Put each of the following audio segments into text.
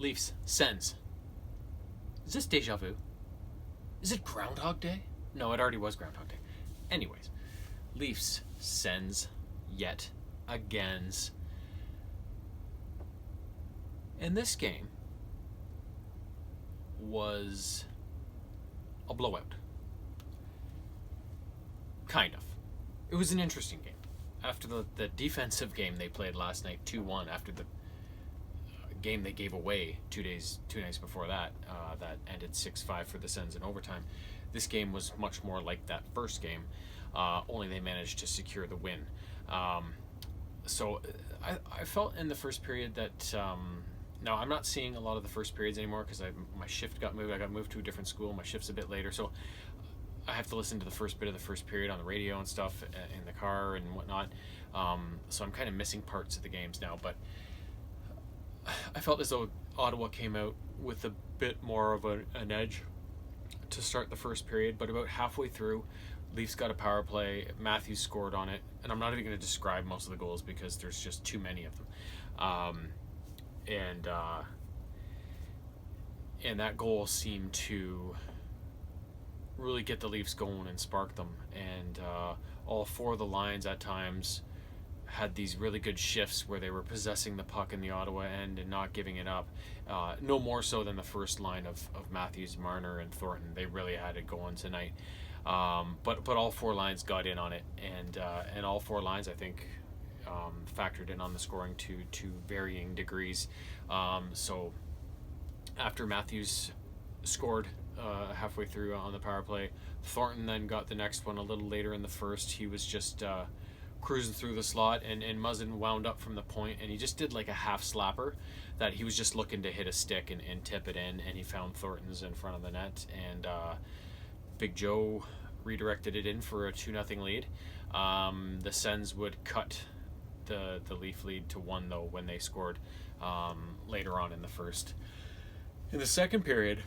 Leafs, Sens. Is this deja vu? Is it Groundhog Day? No, it already was Groundhog Day. Anyways, Leafs, Sens, yet agains. And this game was a blowout. Kind of. It was an interesting game. After the defensive game they played last night, 2-1, after the game they gave away 2 nights before that, that ended 6-5 for the Sens in overtime. This game was much more like that first game, only they managed to secure the win. So I felt in the first period that now I'm not seeing a lot of the first periods anymore because my shift got moved. I got moved to a different school. My shift's a bit later, so I have to listen to the first bit of the first period on the radio and stuff in the car and whatnot. So I'm kind of missing parts of the games now, but I felt as though Ottawa came out with a bit more of an edge to start the first period, but about halfway through, Leafs got a power play. Matthews scored on it, and I'm not even going to describe most of the goals because there's just too many of them. And that goal seemed to really get the Leafs going and spark them. And all four of the lines at times had these really good shifts where they were possessing the puck in the Ottawa end and not giving it up. No more so than the first line of Matthews, Marner, and Thornton. They really had it going tonight. But all four lines got in on it, and all four lines, I think, factored in on the scoring to varying degrees. So after Matthews scored halfway through on the power play, Thornton then got the next one a little later in the first. He was just cruising through the slot, and Muzzin wound up from the point, and he just did like a half slapper that he was just looking to hit a stick and tip it in, and he found Thornton's in front of the net, and Big Joe redirected it in for a 2-0 lead. The Sens would cut the Leaf lead to 1 though when they scored later on in the first. In the second period,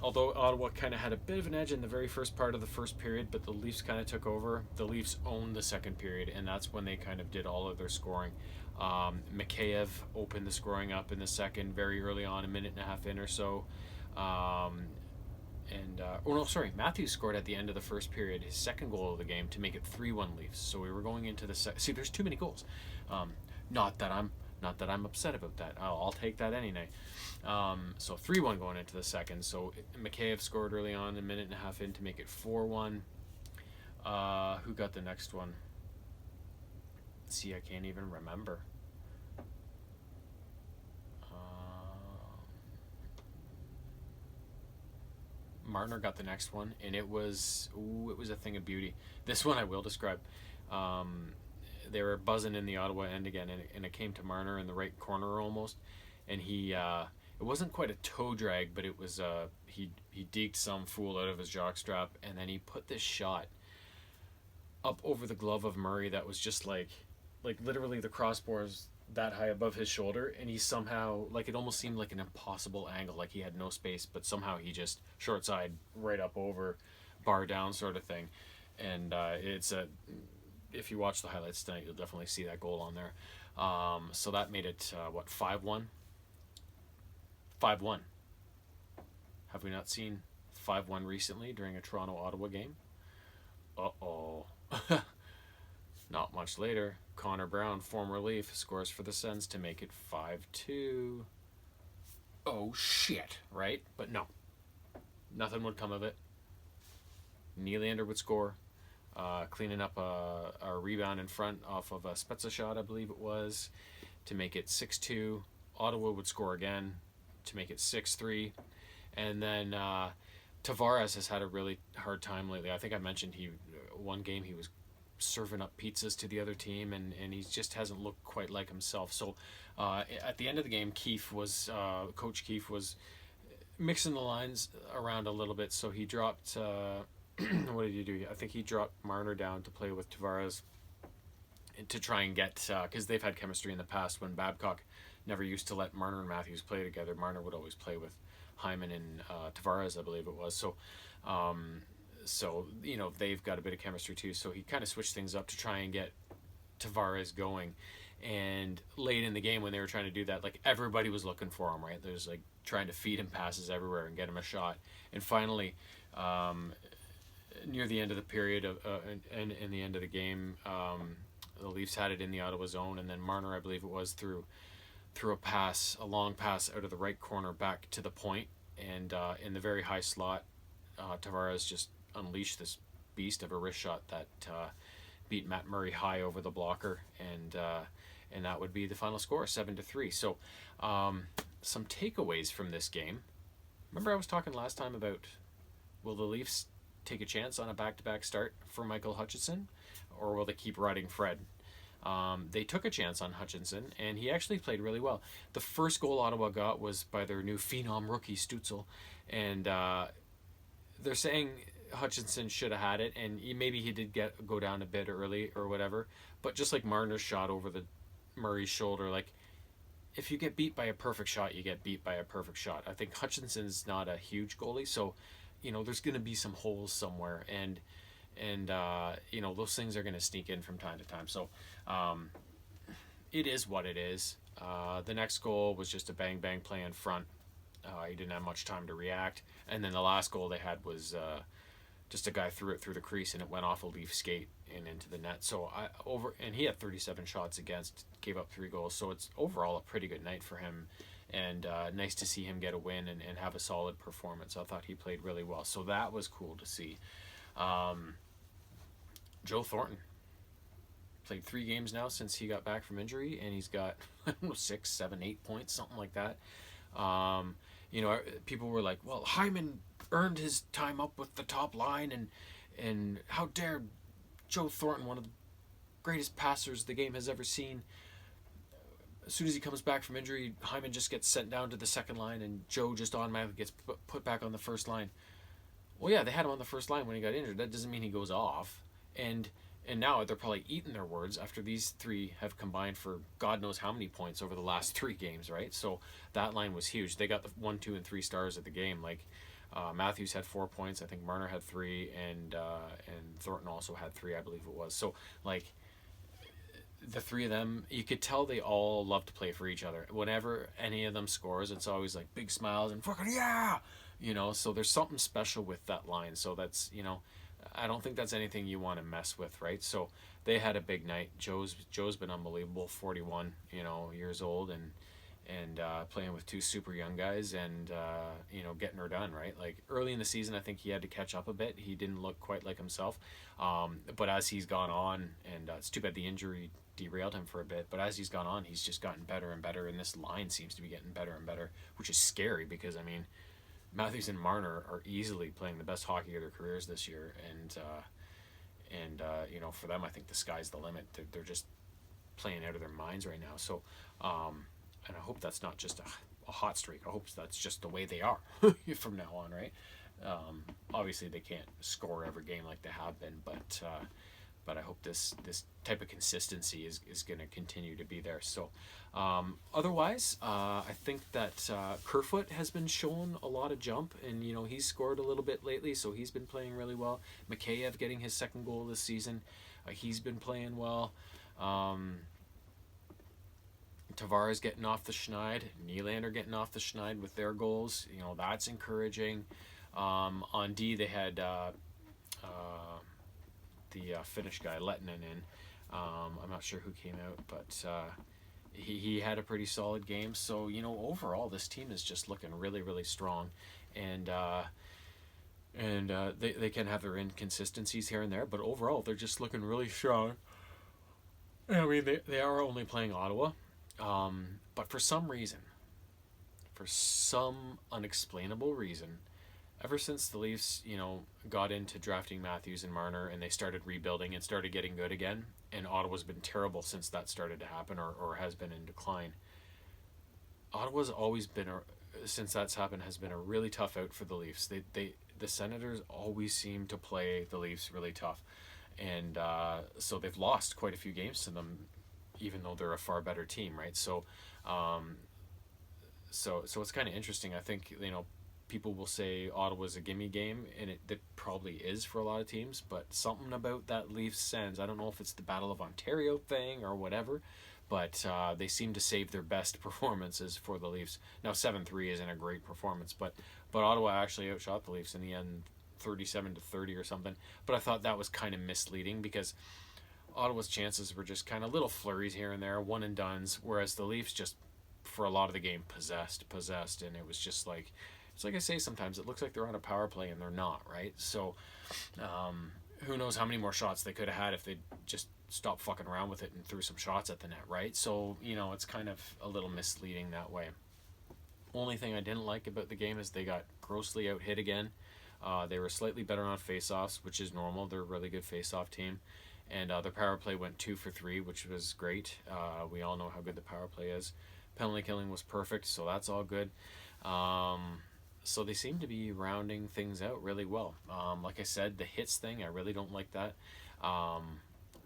although Ottawa kind of had a bit of an edge in the very first part of the first period, but the Leafs kind of took over. The Leafs owned the second period, and that's when they kind of did all of their scoring. Mikheyev opened the scoring up in the second very early on, a minute and a half in or so. Matthews scored at the end of the first period, his second goal of the game, to make it 3-1 Leafs. So we were going into the see, there's too many goals. Not that I'm upset about that. I'll take that any night. So 3-1 going into the second. So Mikheyev scored early on, a minute and a half in, to make it 4-1. Who got the next one? See, I can't even remember. Marner got the next one, and it was a thing of beauty. This one I will describe. They were buzzing in the Ottawa end again, and it came to Marner in the right corner almost, and he it wasn't quite a toe drag, but it was he deked some fool out of his jockstrap, and then he put this shot up over the glove of Murray that was just like literally the crossbars that high above his shoulder, and he somehow, like, it almost seemed like an impossible angle, like he had no space, but somehow he just short side right up over, bar down sort of thing. And it's a, if you watch the highlights tonight, you'll definitely see that goal on there. So that made it 5-1. 5-1. Have we not seen 5-1 recently during a Toronto-Ottawa game? Uh-oh. Not much later, Connor Brown, former Leaf, scores for the Sens to make it 5-2. Oh shit, right? But no, nothing would come of it. Nylander would score, cleaning up a rebound in front off of a Spezza shot, I believe it was, to make it 6-2. Ottawa would score again to make it 6-3. And then Tavares has had a really hard time lately. I think I mentioned one game he was serving up pizzas to the other team, and he just hasn't looked quite like himself. So at the end of the game, Coach Keefe was mixing the lines around a little bit. So he dropped what did he do? I think he dropped Marner down to play with Tavares to try and get, because they've had chemistry in the past. When Babcock never used to let Marner and Matthews play together, Marner would always play with Hyman and Tavares, I believe it was. So, they've got a bit of chemistry too. So he kind of switched things up to try and get Tavares going. And late in the game when they were trying to do that, like everybody was looking for him, right? There's like trying to feed him passes everywhere and get him a shot. And finally, near the end of the period and in the end of the game, the Leafs had it in the Ottawa zone, and then Marner, I believe it was, through a long pass out of the right corner back to the point, and in the very high slot, Tavares just unleashed this beast of a wrist shot that beat Matt Murray high over the blocker, and that would be the final score, 7-3. So, some takeaways from this game. Remember, I was talking last time about, will the Leafs take a chance on a back-to-back start for Michael Hutchinson, or will they keep riding Fred? They took a chance on Hutchinson, and he actually played really well. The first goal Ottawa got was by their new phenom rookie, Stützle, and they're saying Hutchinson should have had it, and maybe he did go down a bit early or whatever, but just like Marner's shot over the Murray's shoulder, like, if you get beat by a perfect shot, you get beat by a perfect shot. I think Hutchinson's not a huge goalie, so, there's going to be some holes somewhere, and those things are going to sneak in from time to time. So it is what it is. The next goal was just a bang play in front. He didn't have much time to react, and then the last goal they had was just a guy threw it through the crease and it went off a Leaf skate and into the net. So and he had 37 shots against, gave up 3 goals. So it's overall a pretty good night for him, and nice to see him get a win and have a solid performance. I thought he played really well, so that was cool to see. Joe Thornton played 3 games now since he got back from injury, and he's got 6, 7, 8 points, something like that. People were like, well, Hyman earned his time up with the top line, and how dare Joe Thornton, one of the greatest passers the game has ever seen. As soon as he comes back from injury, Hyman just gets sent down to the second line, and Joe just automatically gets put back on the first line. Well, yeah, they had him on the first line when he got injured. That doesn't mean he goes off. And now they're probably eating their words after these 3 have combined for God knows how many points over the last 3 games, right? So that line was huge. They got the 1, 2, and 3 stars of the game. Like, Matthews had 4 points. I think Marner had 3, and Thornton also had 3, I believe it was. So, like, the 3 of them, you could tell they all love to play for each other. Whenever any of them scores, it's always like big smiles and fucking yeah, So there's something special with that line. So that's, I don't think that's anything you want to mess with, right? So they had a big night. Joe's been unbelievable, 41, years old, and playing with 2 super young guys, and getting her done, right? Like, early in the season, I think he had to catch up a bit. He didn't look quite like himself, but as he's gone on, and it's too bad the injury derailed him for a bit, but as he's gone on, he's just gotten better and better, and this line seems to be getting better and better, which is scary because, I mean, Matthews and Marner are easily playing the best hockey of their careers this year, and for them, I think the sky's the limit. They're just playing out of their minds right now. So, and I hope that's not just a hot streak. I hope that's just the way they are from now on, right? Obviously, they can't score every game like they have been, but I hope this type of consistency is going to continue to be there. So, otherwise, I think that Kerfoot has been shown a lot of jump, and he's scored a little bit lately, so he's been playing really well. Mikheyev getting his 2nd goal this season, he's been playing well. Tavares getting off the schneid, Nylander getting off the schneid with their goals. That's encouraging. On D, they had the Finnish guy Lettinen in. I'm not sure who came out, but he had a pretty solid game. So overall, this team is just looking really, really strong, and they can have their inconsistencies here and there, but overall, they're just looking really strong. I mean, they are only playing Ottawa. But for some unexplainable reason, ever since the Leafs, got into drafting Matthews and Marner, and they started rebuilding and started getting good again, and Ottawa's been terrible since that started to happen, or has been in decline. Ottawa's always been, since that's happened, has been a really tough out for the Leafs. The Senators always seem to play the Leafs really tough, and so they've lost quite a few games to them, even though they're a far better team, right? So it's kind of interesting. I think people will say Ottawa's a gimme game, and it probably is for a lot of teams, but something about that Leafs Sens, I don't know if it's the Battle of Ontario thing or whatever, but they seem to save their best performances for the Leafs. Now 7-3 isn't a great performance, but Ottawa actually outshot the Leafs in the end, 37-30 or something. But I thought that was kind of misleading because Ottawa's chances were just kind of little flurries here and there, one and dones, whereas the Leafs just for a lot of the game possessed, and it was just like it's like I say sometimes it looks like they're on a power play and they're not, right? So who knows how many more shots they could have had if they just stopped fucking around with it and threw some shots at the net, right? So it's kind of a little misleading that way. Only thing I didn't like about the game is they got grossly out hit again. They were slightly better on face-offs, which is normal. They're a really good face-off team. And their power play went 2 for 3, which was great. We all know how good the power play is. Penalty killing was perfect, so that's all good. So they seem to be rounding things out really well. Like I said, the hits thing, I really don't like that.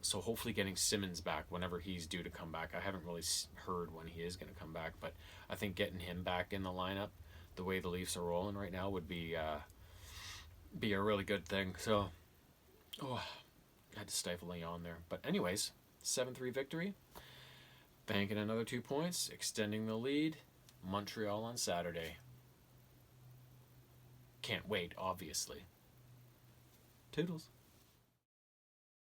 So hopefully getting Simmons back whenever he's due to come back. I haven't really heard when he is going to come back, but I think getting him back in the lineup, the way the Leafs are rolling right now, would be a really good thing. So, I had to stifle a yawn there. But anyways, 7-3 victory. Banking another 2 points, extending the lead. Montreal on Saturday. Can't wait, obviously. Toodles.